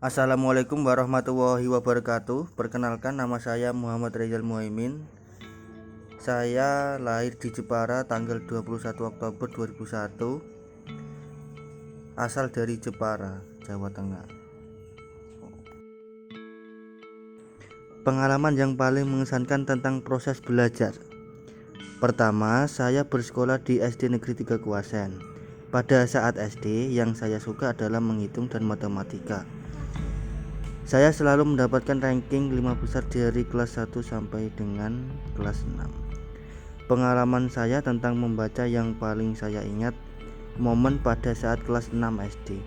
Assalamualaikum warahmatullahi wabarakatuh. Perkenalkan, nama saya Muhammad Rizal Muhaimin. Saya lahir di Jepara tanggal 21 Oktober 2001. Asal dari Jepara, Jawa Tengah. Pengalaman yang paling mengesankan tentang proses belajar. Pertama, saya bersekolah di SD Negeri 3 Kuasen. Pada saat SD, yang saya suka adalah menghitung dan matematika. Saya selalu mendapatkan ranking 5 besar dari kelas 1 sampai dengan kelas 6. Pengalaman saya tentang membaca yang paling saya ingat momen pada saat kelas 6 SD.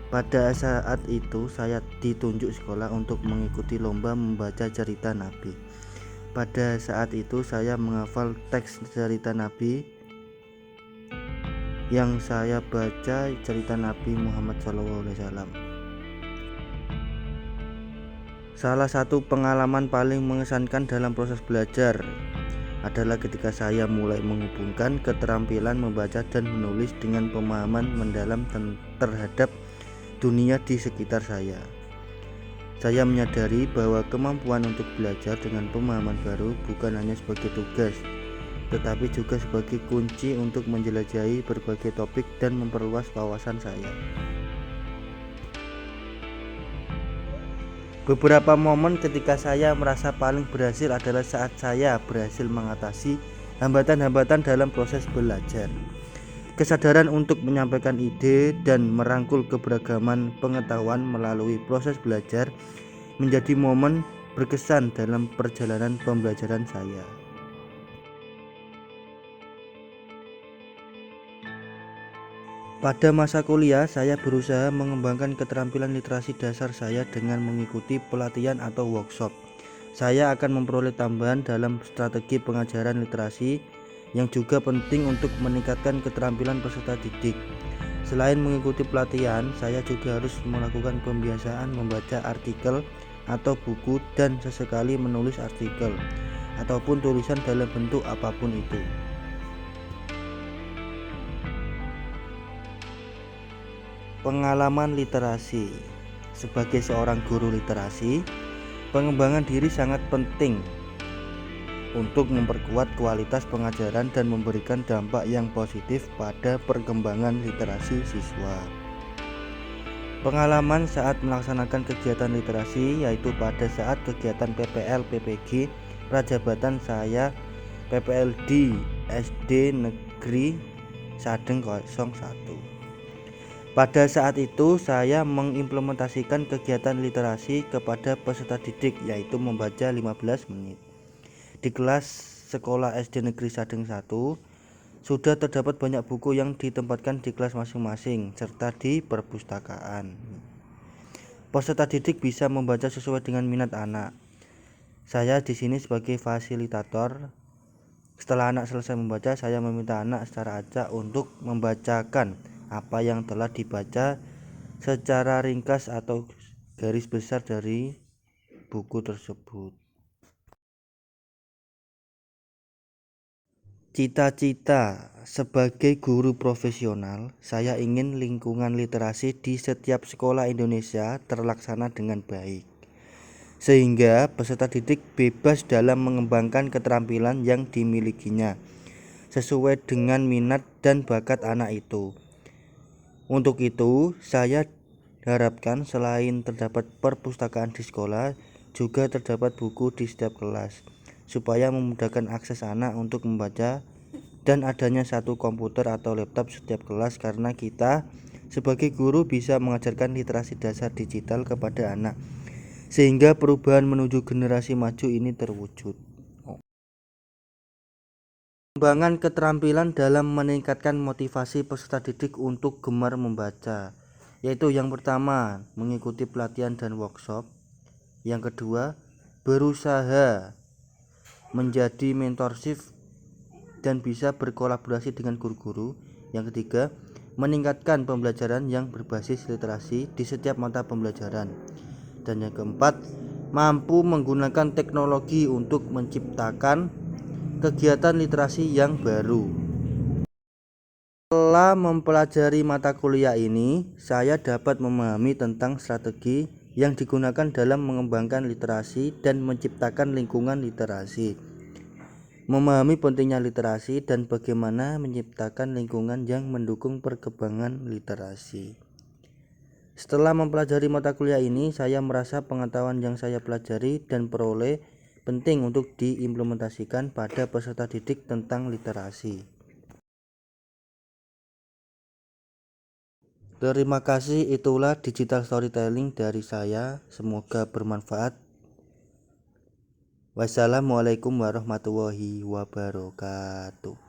Pada saat itu saya ditunjuk sekolah untuk mengikuti lomba membaca cerita Nabi. Pada saat itu saya menghafal teks cerita Nabi. Yang saya baca cerita Nabi Muhammad SAW. Salah satu pengalaman paling mengesankan dalam proses belajar adalah ketika saya mulai menghubungkan keterampilan membaca dan menulis dengan pemahaman mendalam terhadap dunia di sekitar saya. Saya menyadari bahwa kemampuan untuk belajar dengan pemahaman baru bukan hanya sebagai tugas, tetapi juga sebagai kunci untuk menjelajahi berbagai topik dan memperluas wawasan saya. Beberapa momen ketika saya merasa paling berhasil adalah saat saya berhasil mengatasi hambatan-hambatan dalam proses belajar. Kesadaran untuk menyampaikan ide dan merangkul keberagaman pengetahuan melalui proses belajar menjadi momen berkesan dalam perjalanan pembelajaran saya. Pada masa kuliah, saya berusaha mengembangkan keterampilan literasi dasar saya dengan mengikuti pelatihan atau workshop. Saya akan memperoleh tambahan dalam strategi pengajaran literasi yang juga penting untuk meningkatkan keterampilan peserta didik. Selain mengikuti pelatihan, saya juga harus melakukan pembiasaan membaca artikel atau buku dan sesekali menulis artikel ataupun tulisan dalam bentuk apapun itu. Pengalaman literasi. Sebagai seorang guru literasi, pengembangan diri sangat penting untuk memperkuat kualitas pengajaran dan memberikan dampak yang positif pada perkembangan literasi siswa. Pengalaman saat melaksanakan kegiatan literasi yaitu pada saat kegiatan PPL PPG Prajabatan saya PPL di SD Negeri Sadeng 01. Pada saat itu saya mengimplementasikan kegiatan literasi kepada peserta didik yaitu membaca 15 menit. Di kelas sekolah SD Negeri Sadeng 1 sudah terdapat banyak buku yang ditempatkan di kelas masing-masing serta di perpustakaan. Peserta didik bisa membaca sesuai dengan minat anak. Saya di sini sebagai fasilitator. Setelah anak selesai membaca, saya meminta anak secara acak untuk membacakan apa yang telah dibaca secara ringkas atau garis besar dari buku tersebut. Cita-cita sebagai guru profesional, saya ingin lingkungan literasi di setiap sekolah Indonesia terlaksana dengan baik, sehingga peserta didik bebas dalam mengembangkan keterampilan yang dimilikinya sesuai dengan minat dan bakat anak itu. Untuk itu, saya harapkan selain terdapat perpustakaan di sekolah, juga terdapat buku di setiap kelas, supaya memudahkan akses anak untuk membaca dan adanya satu komputer atau laptop setiap kelas karena kita sebagai guru bisa mengajarkan literasi dasar digital kepada anak, sehingga perubahan menuju generasi maju ini terwujud. Pengembangan keterampilan dalam meningkatkan motivasi peserta didik untuk gemar membaca, yaitu yang pertama mengikuti pelatihan dan workshop, yang kedua berusaha menjadi mentorship dan bisa berkolaborasi dengan guru-guru, yang ketiga meningkatkan pembelajaran yang berbasis literasi di setiap mata pembelajaran, dan yang keempat mampu menggunakan teknologi untuk menciptakan kegiatan literasi yang baru. Setelah mempelajari mata kuliah ini, saya dapat memahami tentang strategi yang digunakan dalam mengembangkan literasi dan menciptakan lingkungan literasi. Memahami pentingnya literasi dan bagaimana menciptakan lingkungan yang mendukung perkembangan literasi. Setelah mempelajari mata kuliah ini, saya merasa pengetahuan yang saya pelajari dan peroleh penting untuk diimplementasikan pada peserta didik tentang literasi. Terima kasih, itulah digital storytelling dari saya. Semoga bermanfaat. Wassalamualaikum warahmatullahi wabarakatuh.